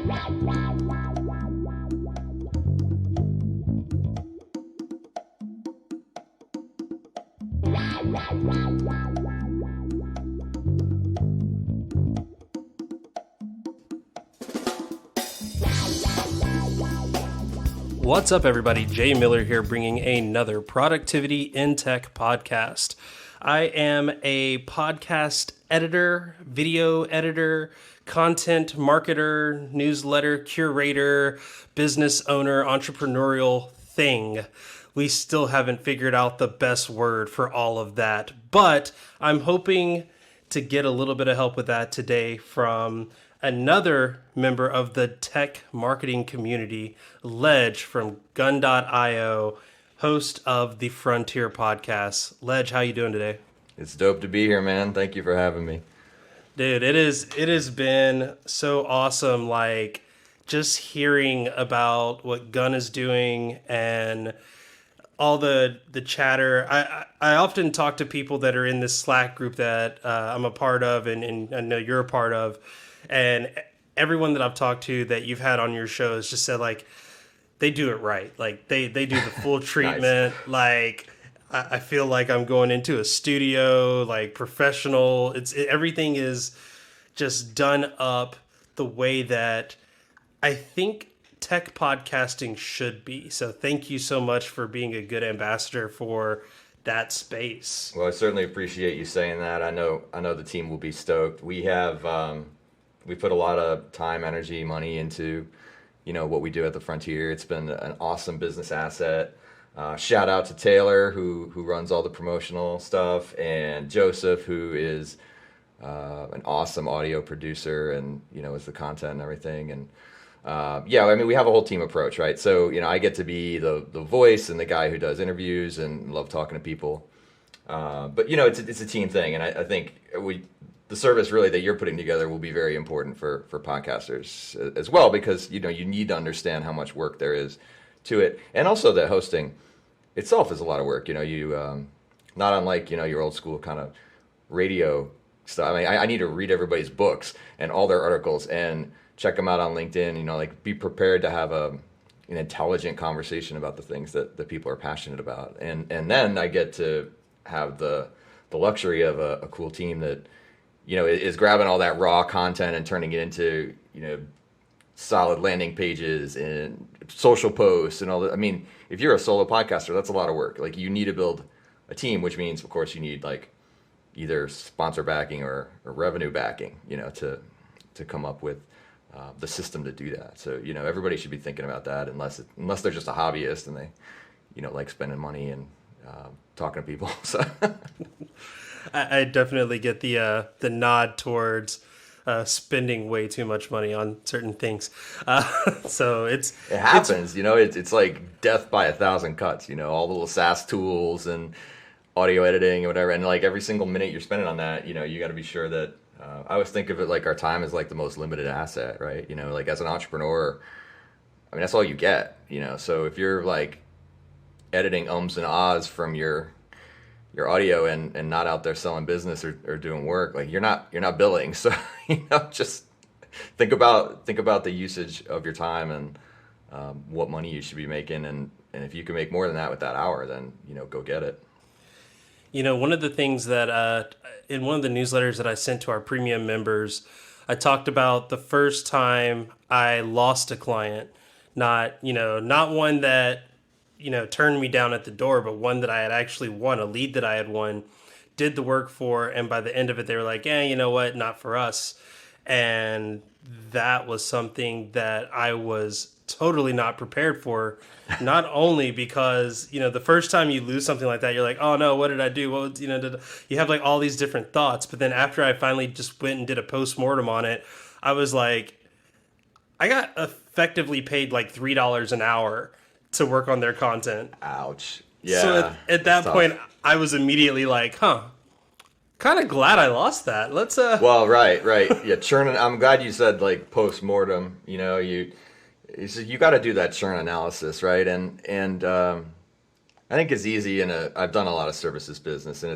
What's up, everybody? Jay Miller here, bringing another Productivity in Tech podcast. I am a podcast editor, video editor, content marketer, newsletter curator, business owner, entrepreneurial thing. We still haven't figured out the best word for all of that, but I'm hoping to get a little bit of help with that today from another member of the tech marketing community, Ledge from Gun.io, host of the Frontier podcast. Ledge, how you doing today? It's dope to be here, man. Thank you for having me. Dude, it has been so awesome, like, just hearing about what Gun is doing and all the chatter. I often talk to people that are in this Slack group that I'm a part of, and I know you're a part of. And everyone that I've talked to that you've had on your show has just said, like, they do it right. Like, they do the full treatment. Nice. Like, I feel like I'm going into a studio, like, professional. Everything is just done up the way that I think tech podcasting should be. So thank you so much for being a good ambassador for that space. Well, I certainly appreciate you saying that. I know the team will be stoked. We have we put a lot of time, energy, money into, what we do at the Frontier. It's been an awesome business asset. Shout out to Taylor, who runs all the promotional stuff, and Joseph, who is an awesome audio producer and, is the content and everything. And we have a whole team approach, right? So, I get to be the voice and the guy who does interviews and love talking to people. But, it's a team thing. And I think the service really that you're putting together will be very important for podcasters as well, because, you need to understand how much work there is to it. And also that hosting itself is a lot of work. You not unlike, your old school kind of radio stuff. I mean, I need to read everybody's books and all their articles and check them out on LinkedIn, be prepared to have an intelligent conversation about the things that people are passionate about. And then I get to have the luxury of a cool team that, is grabbing all that raw content and turning it into, solid landing pages and social posts and all that. I mean, if you're a solo podcaster, that's a lot of work. Like, you need to build a team, which means, of course, you need like either sponsor backing or revenue backing, to come up with the system to do that. So, everybody should be thinking about that unless they're just a hobbyist and they, like spending money and talking to people. So I definitely get the nod towards spending way too much money on certain things. So it happens, it's like death by 1,000 cuts, all the little SaaS tools and audio editing and whatever. And like every single minute you're spending on that, you got to be sure that I always think of it like our time is like the most limited asset, right? Like as an entrepreneur, I mean, that's all you get, So if you're like editing ums and ahs from your audio and not out there selling business or doing work, like you're not billing. So, just think about the usage of your time and what money you should be making. And if you can make more than that with that hour, then, go get it. One of the things that in one of the newsletters that I sent to our premium members, I talked about the first time I lost a client, not one that, turned me down at the door, but one that I had actually won, a lead that I had won, did the work for, and by the end of it, they were like, you know what, not for us. And that was something that I was totally not prepared for, not only because, the first time you lose something like that, you're like, oh no, what did I do? What was, you have like all these different thoughts. But then after I finally just went and did a post-mortem on it, I was like, I got effectively paid like $3 an hour to work on their content. Ouch. Yeah. So at that point, I was immediately like, kind of glad I lost that. Let's Well, right. Yeah, churn. I'm glad you said like post-mortem. You got to do that churn analysis, right? And I think it's easy, and I've done a lot of services business, and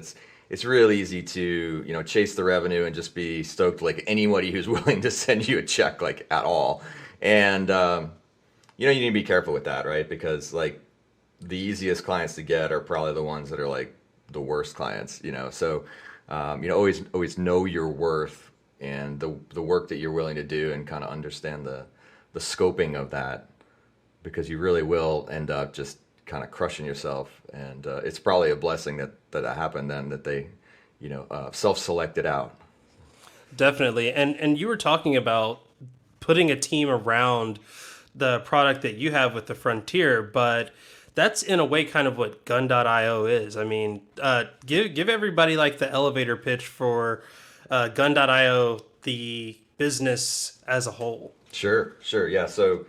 it's real easy to chase the revenue and just be stoked like anybody who's willing to send you a check like at all. And you need to be careful with that, right? Because like the easiest clients to get are probably the ones that are like the worst clients, So always know your worth and the work that you're willing to do, and kind of understand the scoping of that, because you really will end up just kind of crushing yourself. And it's probably a blessing that happened then, that they self-selected out. Definitely. And you were talking about putting a team around the product that you have with the Frontier, but that's in a way kind of what Gun.io is. I mean, give everybody like the elevator pitch for Gun.io, the business as a whole. Sure. Yeah. So,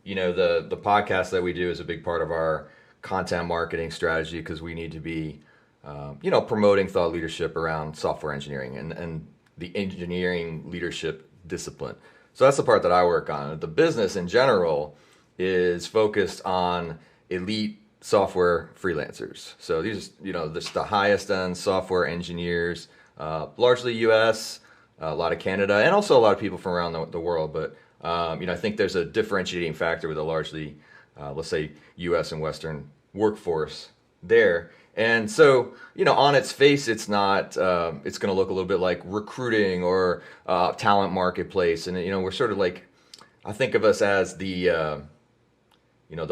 the podcast that we do is a big part of our content marketing strategy, because we need to be, promoting thought leadership around software engineering and the engineering leadership discipline. So that's the part that I work on. The business in general is focused on elite software freelancers. So these, this the highest end software engineers, largely U.S., a lot of Canada, and also a lot of people from around the world. But I think there's a differentiating factor with a largely, let's say, U.S. and Western workforce there. And so, on its face, it's not, it's going to look a little bit like recruiting or talent marketplace. And, we're sort of like, I think of us as the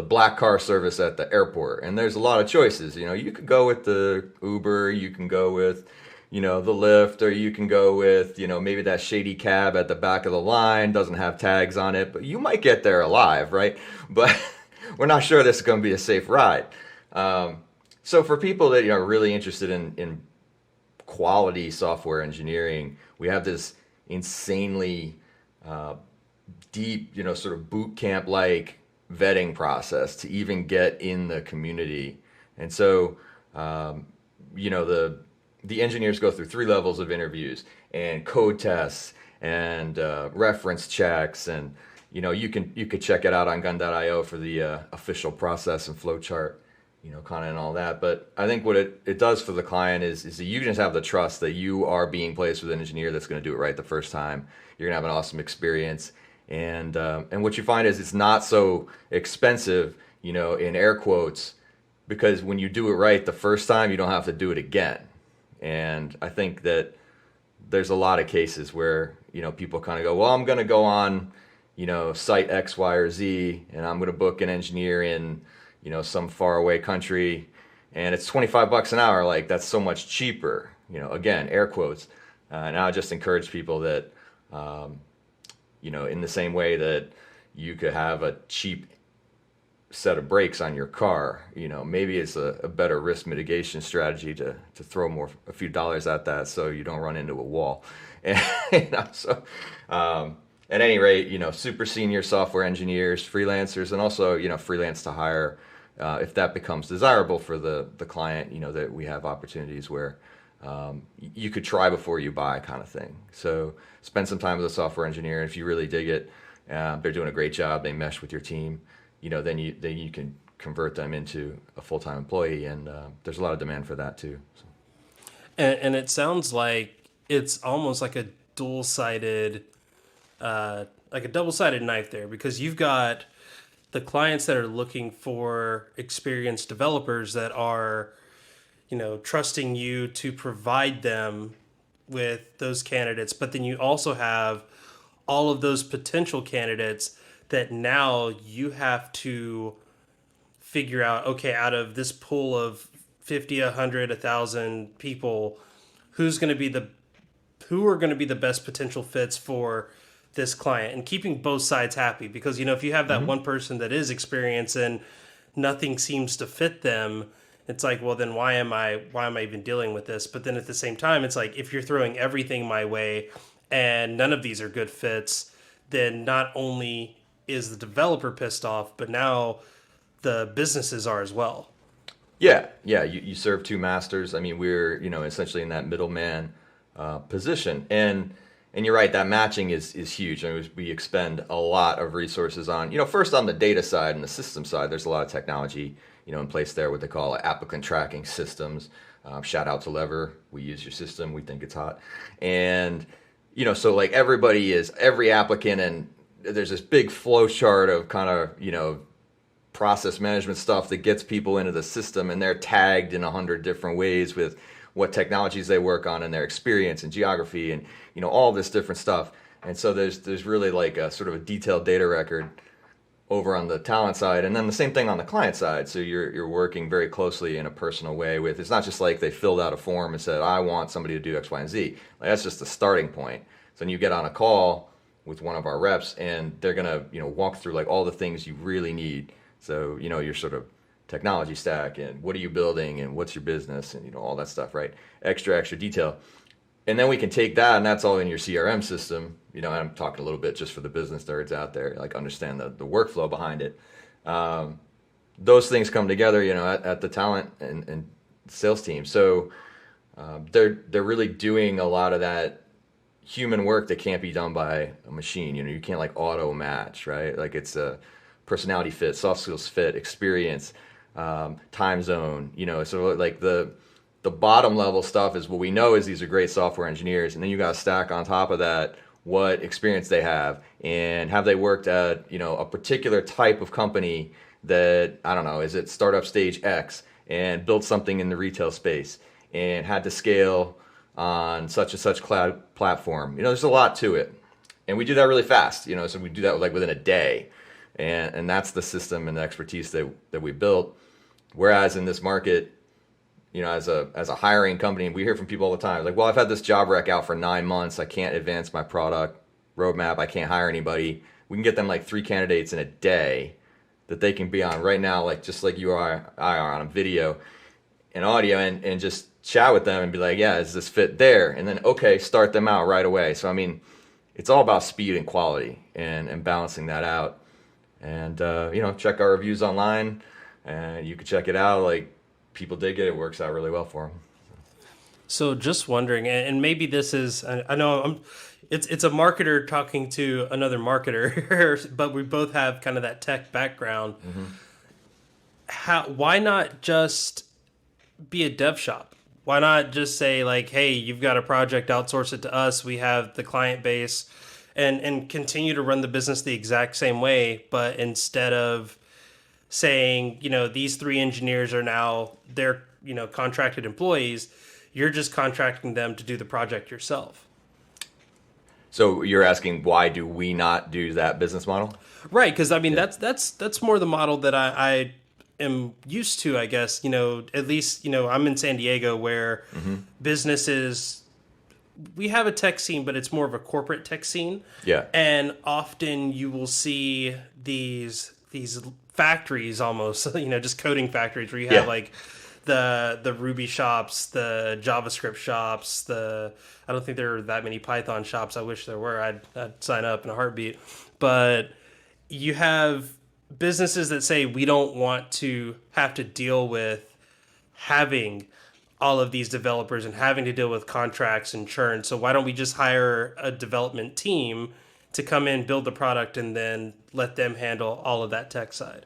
black car service at the airport. And there's a lot of choices. You could go with the Uber, you can go with, the Lyft, or you can go with, maybe that shady cab at the back of the line, doesn't have tags on it, but you might get there alive, right? But we're not sure this is going to be a safe ride. So for people that are really interested in quality software engineering, we have this insanely deep, sort of boot camp like vetting process to even get in the community. And so, the engineers go through 3 levels of interviews and code tests and reference checks, and you could check it out on gun.io for the official process and flowchart, kind of and all that. But I think what it does for the client is that you just have the trust that you are being placed with an engineer that's going to do it right the first time. You're going to have an awesome experience. And what you find is it's not so expensive, in air quotes, because when you do it right the first time, you don't have to do it again. And I think that there's a lot of cases where, people kind of go, well, I'm going to go on, site X, Y, or Z, and I'm going to book an engineer in, some faraway country, and it's $25 an hour. Like, that's so much cheaper, again, air quotes. And I just encourage people that, in the same way that you could have a cheap set of brakes on your car, maybe it's a better risk mitigation strategy to throw a few dollars at that so you don't run into a wall. And, so at any rate, super senior software engineers, freelancers, and also, freelance to hire, if that becomes desirable for the client, that we have opportunities where you could try before you buy, kind of thing. So spend some time with a software engineer. If you really dig it, they're doing a great job, they mesh with your team, then you can convert them into a full-time employee, and there's a lot of demand for that too. So. And it sounds like it's almost like a dual-sided, like a double-sided knife there, because you've got the clients that are looking for experienced developers that are, trusting you to provide them with those candidates, but then you also have all of those potential candidates that now you have to figure out, okay, out of this pool of 50, 100, 1,000 people, who are going to be the best potential fits for this client, and keeping both sides happy. Because, if you have that one person that is experienced and nothing seems to fit them, it's like, well, then why am I even dealing with this? But then at the same time, it's like, if you're throwing everything my way and none of these are good fits, then not only is the developer pissed off, but now the businesses are as well. Yeah. You serve 2 masters. I mean, we're essentially in that middleman position, and you're right. That matching is huge. I mean, we expend a lot of resources on first on the data side and the system side. There's a lot of technology in place there, what they call applicant tracking systems. Shout out to Lever. We use your system. We think it's hot, and so like every applicant and there's this big flow chart of kind of, process management stuff that gets people into the system, and they're tagged in 100 different ways with what technologies they work on and their experience and geography and all this different stuff. And so there's really like a sort of a detailed data record over on the talent side, and then the same thing on the client side. So you're working very closely in a personal way with. It's not just like they filled out a form and said, I want somebody to do X, Y, and Z. Like, that's just the starting point. So then you get on a call with one of our reps, and they're gonna walk through like all the things you really need. So your sort of technology stack and what are you building and what's your business and all that stuff, right? Extra detail. And then we can take that, and that's all in your CRM system. And I'm talking a little bit just for the business nerds out there, like understand the workflow behind it. Those things come together, at the talent and sales team. So they're really doing a lot of that human work that can't be done by a machine. You can't like auto match, right? Like it's a personality fit, soft skills fit, experience, time zone. So like the bottom level stuff is what we know is these are great software engineers, and then you got to stack on top of that what experience they have, and have they worked at a particular type of company that, I don't know, is it startup stage X and built something in the retail space and had to scale on such and such cloud platform. There's a lot to it, and we do that really fast. So we do that like within a day, and that's the system and the expertise that we built. Whereas in this market, as a hiring company, we hear from people all the time, like, well, I've had this job rec out for 9 months. I can't advance my product roadmap. I can't hire anybody. We can get them like 3 candidates in a day that they can be on right now, like just like you are, I are on a video and audio, and just chat with them and be like, yeah, does this fit there? And then, okay, start them out right away. So, I mean, it's all about speed and quality and balancing that out. And, check our reviews online, and you can check it out. Like, people dig it. It works out really well for them. So just wondering, and maybe this is, I know it's a marketer talking to another marketer, but we both have kind of that tech background. Mm-hmm. Why not just be a dev shop? Why not just say like, hey, you've got a project, outsource it to us. We have the client base, and continue to run the business the exact same way, but instead of saying, these 3 engineers are now they're, contracted employees, you're just contracting them to do the project yourself. So you're asking, why do we not do that business model? Right, because I mean, that's more the model that I am used to, I guess. At least, I'm in San Diego, where businesses, we have a tech scene, but it's more of a corporate tech scene. Yeah. And often you will see these factories almost, just coding factories where you have like the Ruby shops, the JavaScript shops, I don't think there are that many Python shops. I wish there were. I'd sign up in a heartbeat. But you have businesses that say, we don't want to have to deal with having all of these developers and having to deal with contracts and churn. So why don't we just hire a development team to come in, build the product, and then let them handle all of that tech side?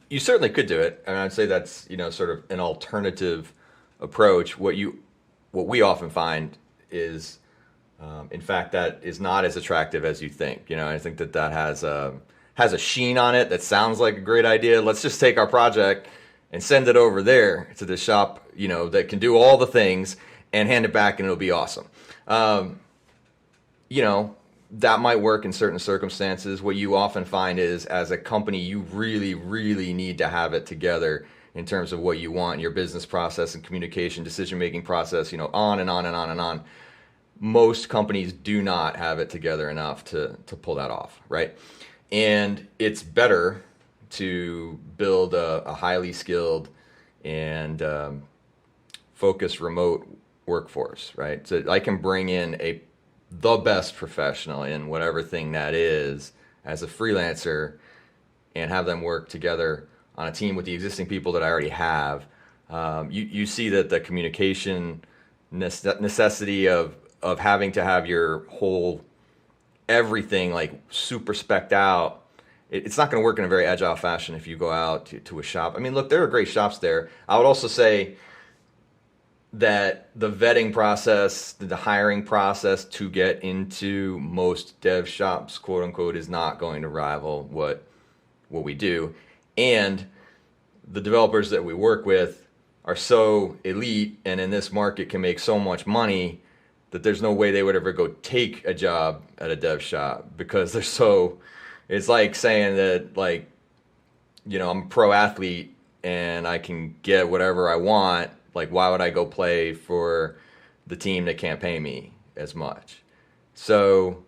You certainly could do it, and I'd say that's sort of an alternative approach. What we often find is, in fact, that is not as attractive as you think. I think that has a sheen on it that sounds like a great idea. Let's just take our project and send it over there to the shop, that can do all the things, and hand it back, and it'll be awesome. That might work in certain circumstances. What you often find is, as a company, you really, really need to have it together in terms of what you want, your business process and communication, decision-making process, on and on and on and on. Most companies do not have it together enough to pull that off, right? And it's better to build a highly skilled and focused remote workforce, right? So I can bring in the best professional in whatever thing that is as a freelancer and have them work together on a team with the existing people that I already have. You see that the communication necessity of having to have your whole everything like super spec'd out, it's not going to work in a very agile fashion if you go out to a shop. I mean, look, there are great shops there. I would also say that the vetting process, the hiring process to get into most dev shops, quote unquote, is not going to rival what we do. And the developers that we work with are so elite and in this market can make so much money that there's no way they would ever go take a job at a dev shop because they're so, it's like saying that, like, I'm a pro athlete and I can get whatever I want. Like, why would I go play for the team that can't pay me as much? So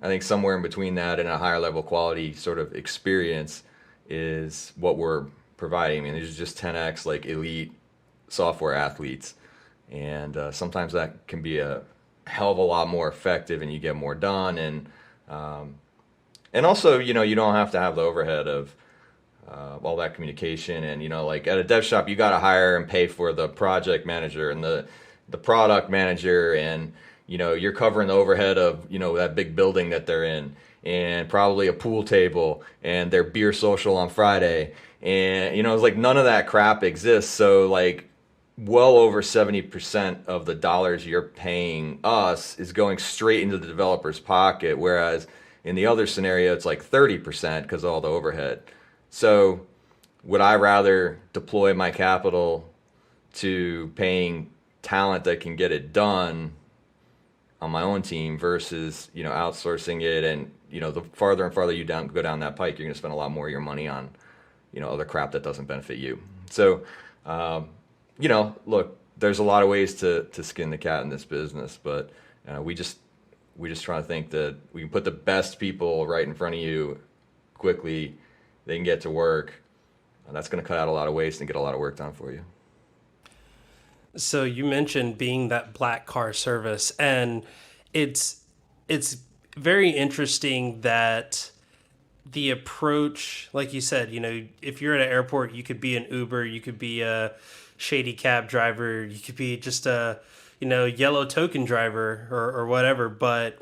I think somewhere in between that and a higher level quality sort of experience is what we're providing. I mean, these are just 10x like elite software athletes. And sometimes that can be a hell of a lot more effective and you get more done. And also, you don't have to have the overhead of all that communication. And, like at a dev shop, you got to hire and pay for the project manager and the product manager. And, you're covering the overhead of, that big building that they're in and probably a pool table and their beer social on Friday. And, it's like none of that crap exists. So like well over 70% of the dollars you're paying us is going straight into the developer's pocket. Whereas in the other scenario, it's like 30% because of all the overhead. So would I rather deploy my capital to paying talent that can get it done on my own team versus, outsourcing it? And, the farther and farther you go down that pike, you're going to spend a lot more of your money on, other crap that doesn't benefit you. So, look, there's a lot of ways to skin the cat in this business, but we just try to think that we can put the best people right in front of you quickly. They can get to work. That's going to cut out a lot of waste and get a lot of work done for you. So you mentioned being that black car service, and it's very interesting that the approach, like you said, if you're at an airport, you could be an Uber, you could be a shady cab driver, you could be just a, yellow token driver or whatever, but,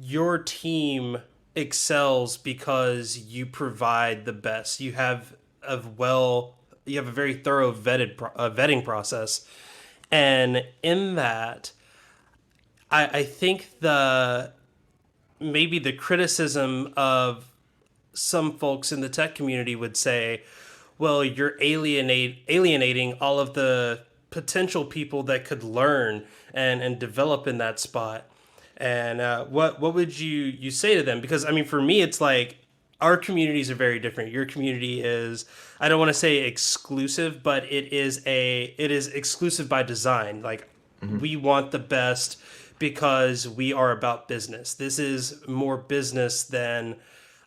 your team excels because you provide the best. You have a very thorough vetting process. And in that, I think maybe the criticism of some folks in the tech community would say, well, you're alienating all of the potential people that could learn and develop in that spot. And what would you say to them? Because, I mean, for me, it's like our communities are very different. Your community is, I don't want to say exclusive, but it is exclusive by design. Like, we want the best because we are about business. This is more business than,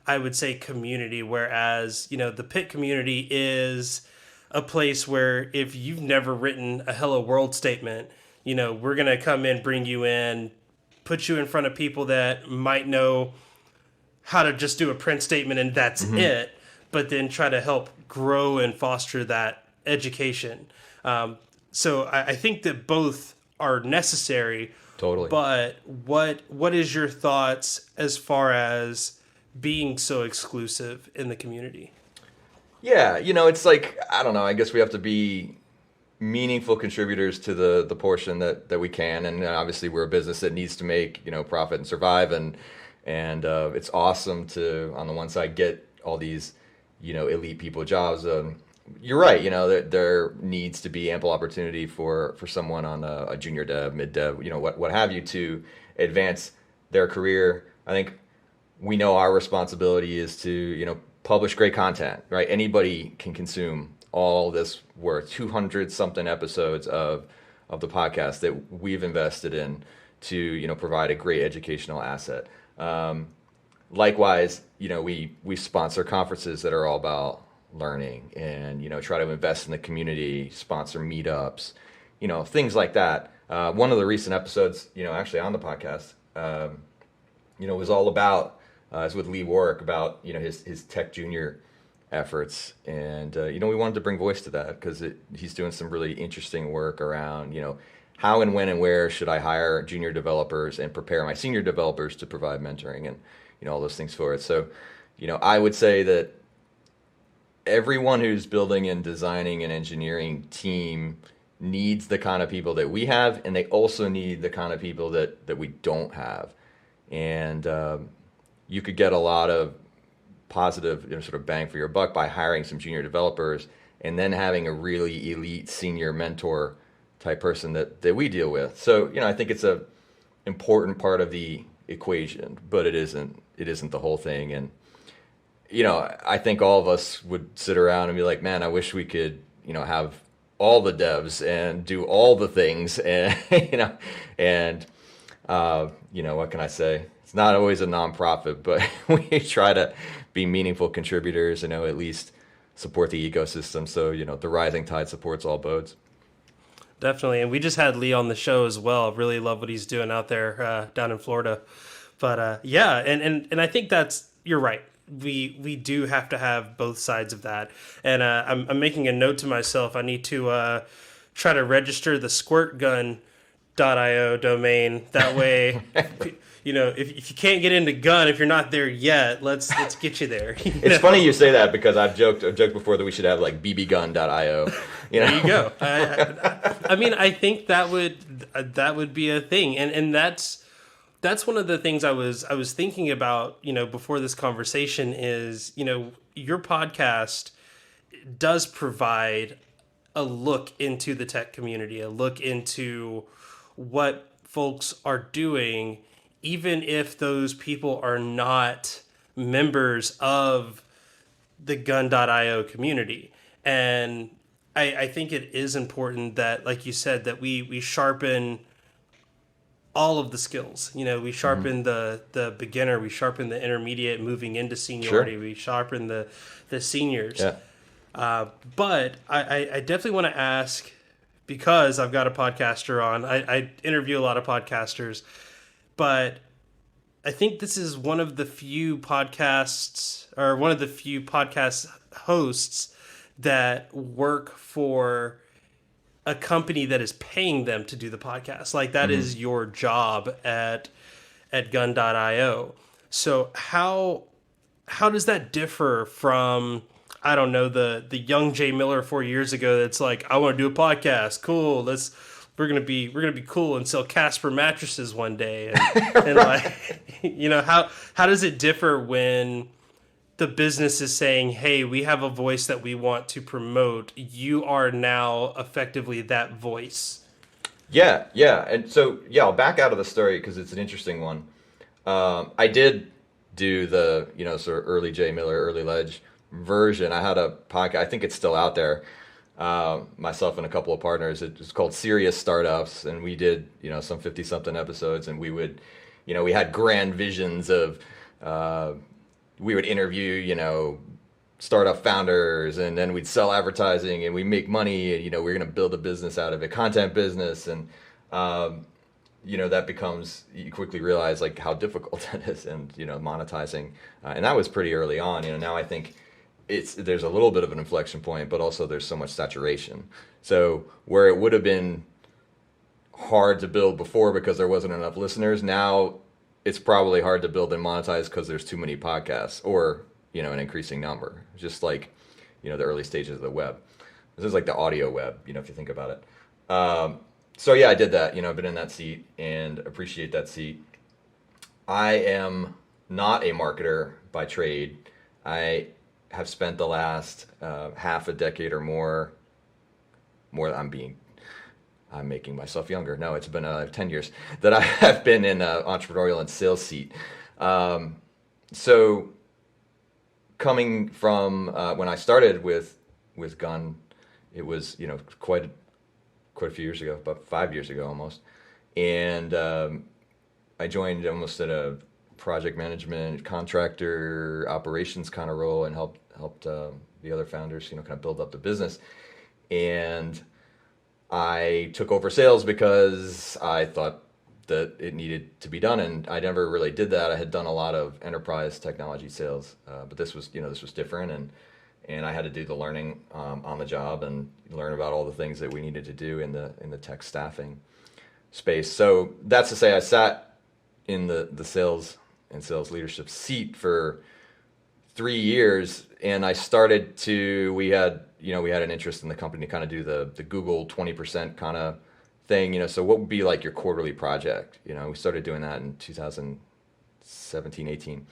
I would say, community. Whereas, the Pit community is a place where if you've never written a hello world statement, we're going to come in, bring you in, put you in front of people that might know how to just do a print statement and that's it, but then try to help grow and foster that education. So I think that both are necessary. Totally. But what is your thoughts as far as being so exclusive in the community? Yeah, it's like, I don't know, I guess we have to be meaningful contributors to the portion that we can. And obviously we're a business that needs to make, profit and survive. And it's awesome to, on the one side, get all these, elite people jobs. You're right. There needs to be ample opportunity for someone on a junior dev, mid dev, what have you, to advance their career. I think we know our responsibility is to, publish great content, right? Anybody can consume all this work, 200 something episodes of the podcast that we've invested in to, provide a great educational asset. Likewise, we sponsor conferences that are all about learning and, try to invest in the community, sponsor meetups, things like that. One of the recent episodes, actually on the podcast, was all about, is with Lee Warwick about, his Tech Junior efforts. And, we wanted to bring voice to that because he's doing some really interesting work around, how and when and where should I hire junior developers and prepare my senior developers to provide mentoring and, all those things for it. So, I would say that everyone who's building and designing an engineering team needs the kind of people that we have, and they also need the kind of people that we don't have. And you could get a lot of positive, sort of bang for your buck by hiring some junior developers and then having a really elite senior mentor type person that we deal with. So, I think it's a important part of the equation, but it isn't the whole thing. And, I think all of us would sit around and be like, man, I wish we could, have all the devs and do all the things. And, what can I say? It's not always a nonprofit, but we try to be meaningful contributors, at least support the ecosystem. So, the rising tide supports all boats. Definitely. And we just had Lee on the show as well. Really love what he's doing out there down in Florida. But yeah, and I think you're right. We do have to have both sides of that. And I'm making a note to myself. I need to try to register the squirtgun.io domain. That way, if you can't get into gun, if you're not there yet, let's get you there. It's funny you say that, because I've joked before that we should have like bbgun.io. There you go. I mean, I think that would be a thing, and that's one of the things I was thinking about, before this conversation is, your podcast does provide a look into the tech community, a look into what folks are doing, even if those people are not members of the gun.io community. And I think it is important that, like you said, that we sharpen all of the skills. We sharpen the beginner, we sharpen the intermediate, moving into seniority, sure. We sharpen the seniors. Yeah. But I definitely want to ask, because I've got a podcaster on, I interview a lot of podcasters, but I think this is one of the few podcast hosts that work for a company that is paying them to do the podcast. Like that is your job at gun.io. So how does that differ from, I don't know, the young Jay Miller 4 years ago that's like, I want to do a podcast. Cool. We're gonna be cool and sell Casper mattresses one day. And like, how does it differ when the business is saying, hey, we have a voice that we want to promote. You are now effectively that voice. Yeah. And so, I'll back out of the story because it's an interesting one. I did do the, sort of early Jay Miller, early Ledge version. I had a podcast, I think it's still out there, myself and a couple of partners. It was called Serious Startups, and we did, some 50-something episodes, and we would, we had grand visions of, we would interview, startup founders, and then we'd sell advertising, and we make money, and, we're going to build a business out of it, content business. And, that becomes, you quickly realize like how difficult that is, and, monetizing. And that was pretty early on. Now I think there's a little bit of an inflection point, but also there's so much saturation. So where it would have been hard to build before because there wasn't enough listeners, now it's probably hard to build and monetize because there's too many podcasts, or, an increasing number, just like, the early stages of the web. This is like the audio web, if you think about it. So yeah, I did that, I've been in that seat and appreciate that seat. I am not a marketer by trade. I have spent the last half a decade or more, I'm making myself younger. No, it's been 10 years that I have been in an entrepreneurial and sales seat. So coming from when I started with Gun, it was, quite a few years ago, about 5 years ago almost. And I joined almost at a project management, contractor, operations kind of role, and helped the other founders, kind of build up the business. And I took over sales because I thought that it needed to be done, and I never really did that. I had done a lot of enterprise technology sales, but this was different, and I had to do the learning on the job and learn about all the things that we needed to do in the tech staffing space. So that's to say, I sat in the sales and sales leadership seat for 3 years, and I started to. We had an interest in the company to kind of do the Google 20% kind of thing. So what would be like your quarterly project? We started doing that in 2017, 18.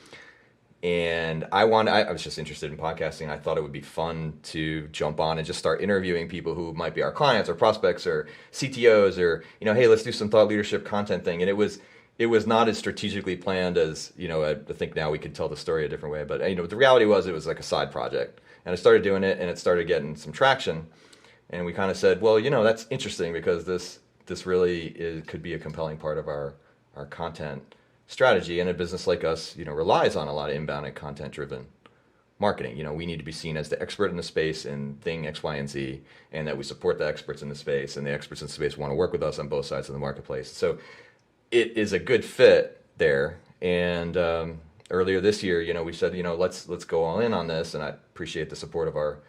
And I was just interested in podcasting. I thought it would be fun to jump on and just start interviewing people who might be our clients or prospects or CTOs or, hey, let's do some thought leadership content thing. And it was not as strategically planned as, I think now we could tell the story a different way. But, the reality was it was like a side project. And I started doing it, and it started getting some traction. And we kind of said, well, that's interesting because this really could be a compelling part of our content strategy. And a business like us, relies on a lot of inbound and content-driven marketing. We need to be seen as the expert in the space in thing X, Y, and Z, and that we support the experts in the space, and the experts in the space want to work with us on both sides of the marketplace. So it is a good fit there. And earlier this year, we said, let's go all in on this, and I appreciate the support of our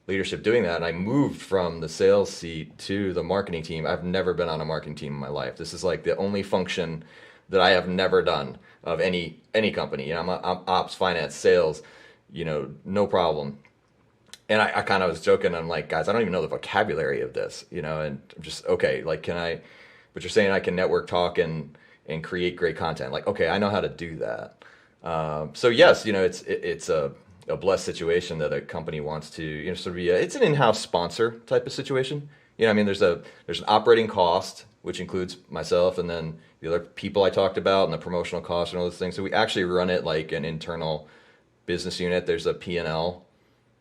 leadership doing that. And I moved from the sales seat to the marketing team. I've never been on a marketing team in my life. This is like the only function that I have never done of any company. I'm ops, finance, sales, no problem. And I kind of was joking. I'm like, guys, I don't even know the vocabulary of this, and I'm just, okay, like, but you're saying I can network, talk, and create great content. Like, okay, I know how to do that. So yes, it's a blessed situation that a company wants to, sort of be it's an in-house sponsor type of situation. There's an operating cost, which includes myself and then the other people I talked about and the promotional costs and all those things. So we actually run it like an internal business unit. There's a P&L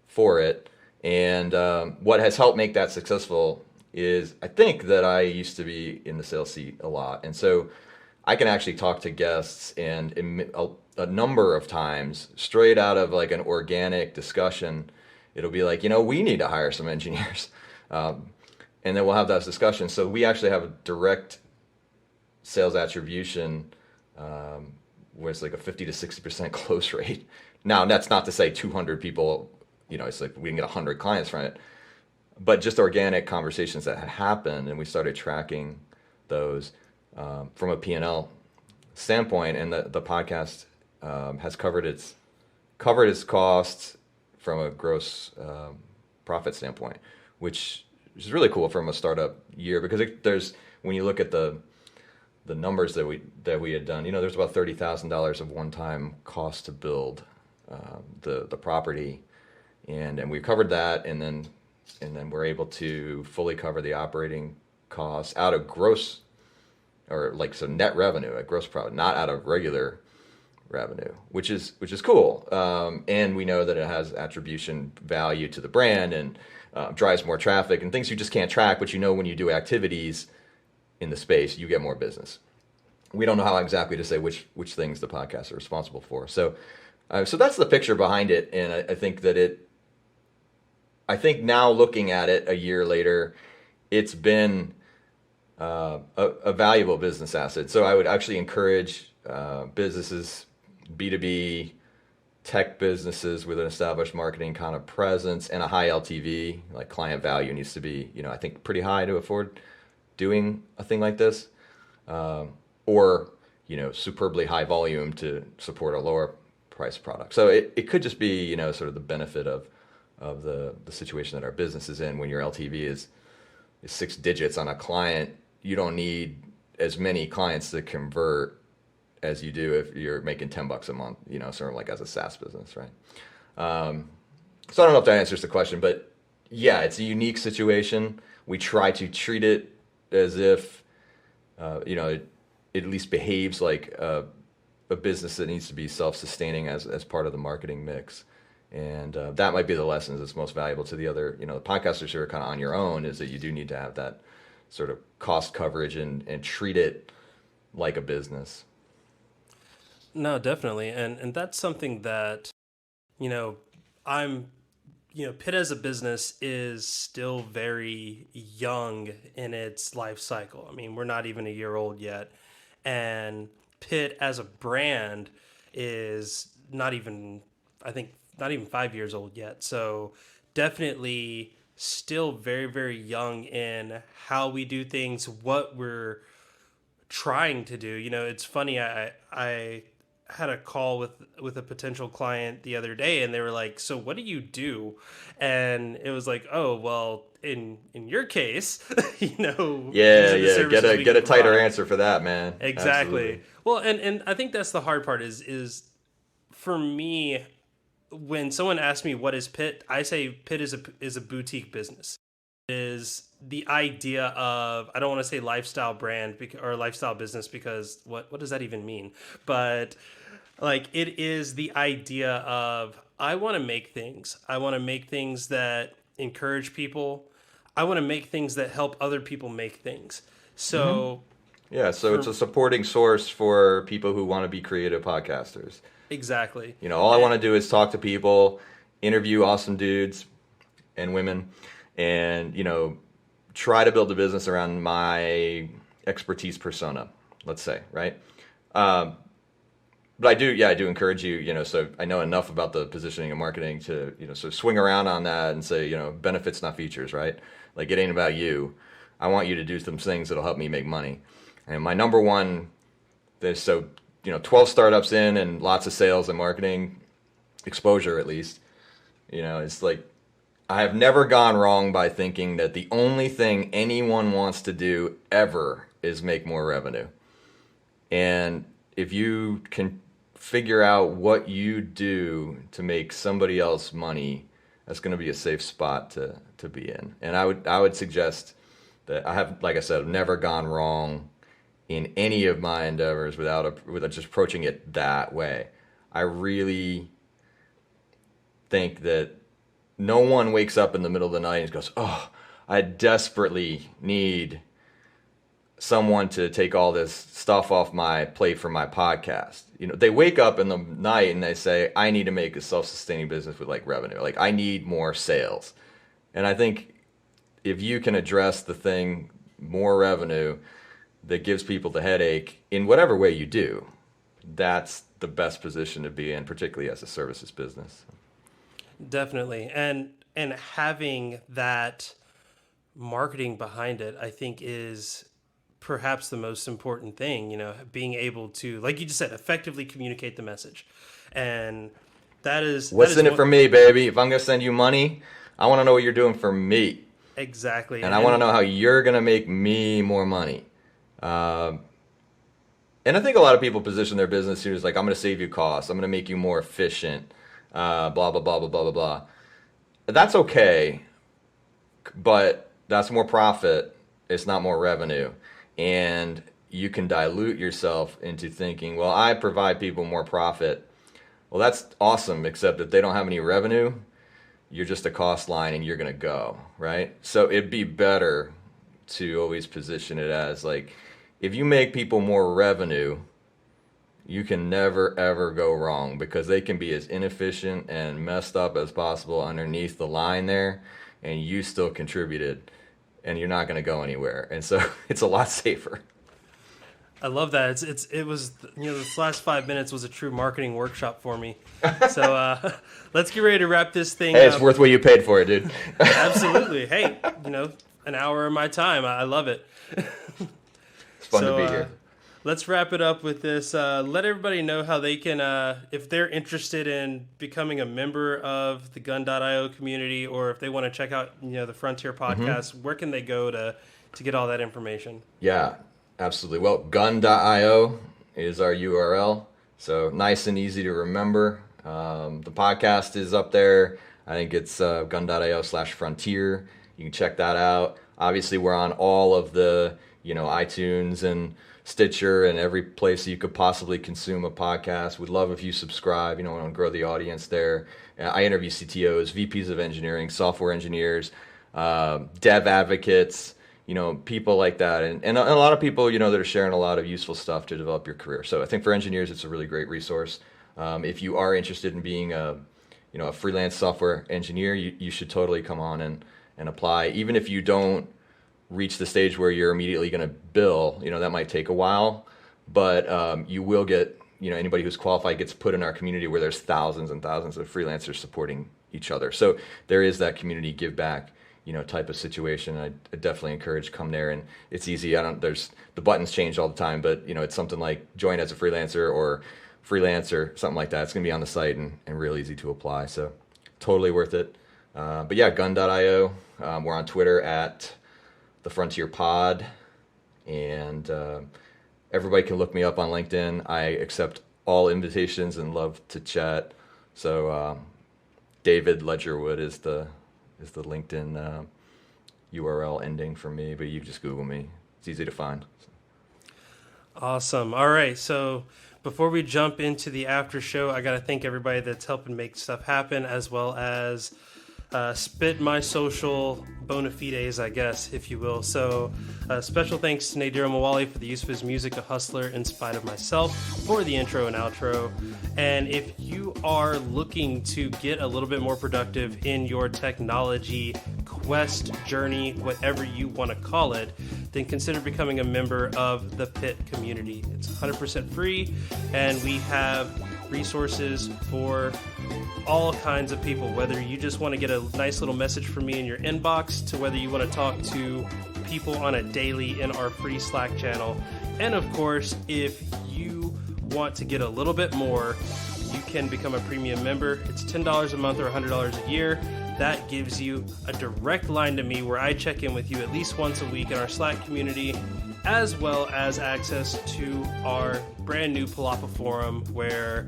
for it. And what has helped make that successful is I think that I used to be in the sales seat a lot. And so I can actually talk to guests and a number of times straight out of like an organic discussion, it'll be like, we need to hire some engineers. And then we'll have those discussions. So we actually have a direct sales attribution where it's like a 50 to 60% close rate. Now, that's not to say 200 people, it's like we can get 100 clients from it. But just organic conversations that had happened, and we started tracking those from a P&L standpoint, and the podcast has covered its costs from a gross profit standpoint, which is really cool from a startup year because there's when you look at the numbers that we had done, there's about $30,000 of one-time cost to build the property, and we covered that, and then we're able to fully cover the operating costs out of gross, or like so net revenue at gross profit, not out of regular revenue, which is cool. And we know that it has attribution value to the brand and drives more traffic and things you just can't track, but when you do activities in the space, you get more business. We don't know how exactly to say which things the podcasts are responsible for. So that's the picture behind it, and I think that I think now looking at it a year later, it's been a valuable business asset. So I would actually encourage businesses, B2B, tech businesses with an established marketing kind of presence and a high LTV, like client value needs to be, I think pretty high to afford doing a thing like this, or superbly high volume to support a lower price product. So it could just be sort of the benefit of the situation that our business is in. When your LTV is 6 digits on a client, you don't need as many clients to convert as you do if you're making $10 a month, sort of like as a SaaS business, right? So I don't know if that answers the question, but yeah, it's a unique situation. We try to treat it as if, it at least behaves like a business that needs to be self-sustaining as part of the marketing mix. And that might be the lessons that's most valuable to the other, the podcasters who are kind of on your own, is that you do need to have that sort of cost coverage and treat it like a business. No, definitely. And that's something that, I'm, Pitt as a business is still very young in its life cycle. I mean, we're not even a year old yet. And Pitt as a brand is not even 5 years old yet. So definitely still very, very young in how we do things, what we're trying to do. It's funny. I had a call with a potential client the other day, and they were like, "So what do you do?" And it was like, "Oh, well, in your case, these Yeah, are the yeah. Get services a we get can a tighter provide." answer for that, man. Exactly. Absolutely. Well, and I think that's the hard part is for me when someone asks me what is Pit, I say Pit is a boutique business. Is the idea of, I don't want to say lifestyle brand or lifestyle business, because what does that even mean? But like, it is the idea of, I want to make things. I want to make things that encourage people. I want to make things that help other people make things. So Yeah, so it's for a supporting source for people who want to be creative podcasters. exactly. All I And want to do is talk to people, interview awesome dudes and women, and try to build a business around my expertise persona, let's say, right? But I do encourage you, so I know enough about the positioning and marketing to, so swing around on that and say, benefits, not features, right? Like, it ain't about you. I want you to do some things that'll help me make money. And my number one, 12 startups in and lots of sales and marketing exposure, at least, it's like, I have never gone wrong by thinking that the only thing anyone wants to do ever is make more revenue. And if you can figure out what you do to make somebody else money, that's going to be a safe spot to be in. And I would suggest that I have, like I said, never gone wrong in any of my endeavors without just approaching it that way. I really think that no one wakes up in the middle of the night and goes, "Oh, I desperately need someone to take all this stuff off my plate for my podcast." They wake up in the night and they say, "I need to make a self-sustaining business with like revenue. Like, I need more sales." And I think if you can address the thing, more revenue, that gives people the headache in whatever way you do, that's the best position to be in, particularly as a services business. definitely, and having that marketing behind it, I think, is perhaps the most important thing. Being able to, like you just said, effectively communicate the message, and that What's is in it what for me, baby? If I'm going to send you money, I want to know what you're doing for me. exactly, And I want to know how you're going to make me more money. And I think a lot of people position their business here as like, I'm going to save you costs. I'm going to make you more efficient. Blah, blah, blah, blah, blah, blah, blah. That's okay, but that's more profit. It's not more revenue. And you can dilute yourself into thinking, well, I provide people more profit. Well, that's awesome, except if they don't have any revenue, you're just a cost line and you're going to go, right? So it'd be better to always position it as like, if you make people more revenue, you can never ever go wrong, because they can be as inefficient and messed up as possible underneath the line there, and you still contributed, and you're not going to go anywhere. And so it's a lot safer. I love that. It was, this last 5 minutes was a true marketing workshop for me. So let's get ready to wrap this thing Hey, up. it's worth what you paid for it, dude. Absolutely. Hey, an hour of my time. I love it. It's fun to be here. Let's wrap it up with this. Let everybody know how they can, if they're interested in becoming a member of the Gun.io community, or if they want to check out, the Frontier podcast, where can they go to get all that information? Yeah, absolutely. Well, gun.io is our URL. So nice and easy to remember. The podcast is up there. I think it's gun.io/frontier. You can check that out. Obviously, we're on all of the, iTunes and Stitcher and every place you could possibly consume a podcast. We'd love if you subscribe. We want to grow the audience there. I interview CTOs, VPs of engineering, software engineers, dev advocates, people like that. And a lot of people, that are sharing a lot of useful stuff to develop your career. So I think for engineers, it's a really great resource. If you are interested in being a freelance software engineer, you should totally come on and apply. Even if you don't reach the stage where you're immediately going to bill, that might take a while, but you will get, anybody who's qualified gets put in our community where there's thousands and thousands of freelancers supporting each other. So there is that community give back, type of situation. I definitely encourage come there, and it's easy. The buttons change all the time, but it's something like join as a freelancer or freelancer, something like that. It's going to be on the site and real easy to apply. So totally worth it. But yeah, gun.io. We're on Twitter at the Frontier Pod, and everybody can look me up on LinkedIn. I accept all invitations and love to chat. So David Ledgerwood is the LinkedIn URL ending for me, but you just Google me. It's easy to find. Awesome. All right. So before we jump into the after show, I got to thank everybody that's helping make stuff happen, as well as spit my social bona fides, I guess, if you will. So special thanks to Nadir Mawali for the use of his music, A Hustler in Spite of Myself, for the intro and outro. And if you are looking to get a little bit more productive in your technology quest, journey, whatever you want to call it, then consider becoming a member of the PIT community. It's 100% free, and we have resources for all kinds of people, whether you just want to get a nice little message from me in your inbox, to whether you want to talk to people on a daily in our free Slack channel. And of course, if you want to get a little bit more, you can become a premium member. It's $10 a month or $100 a year. That gives you a direct line to me where I check in with you at least once a week in our Slack community, as well as access to our brand new Palapa forum, where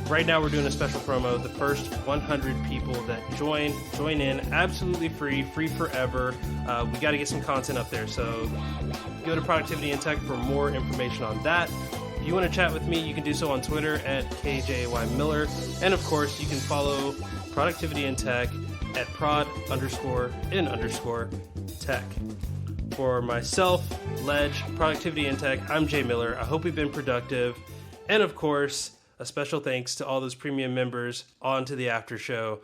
right now we're doing a special promo. The first 100 people that join in absolutely free forever. We got to get some content up there, so go to Productivity and Tech for more information on that. If you want to chat with me, you can do so on Twitter at KJYMiller. And of course, you can follow Productivity and Tech at prod_in_tech. For myself, Ledge, Productivity and Tech, I'm Jay Miller. I hope we've been productive. And of course, a special thanks to all those premium members on to the after show.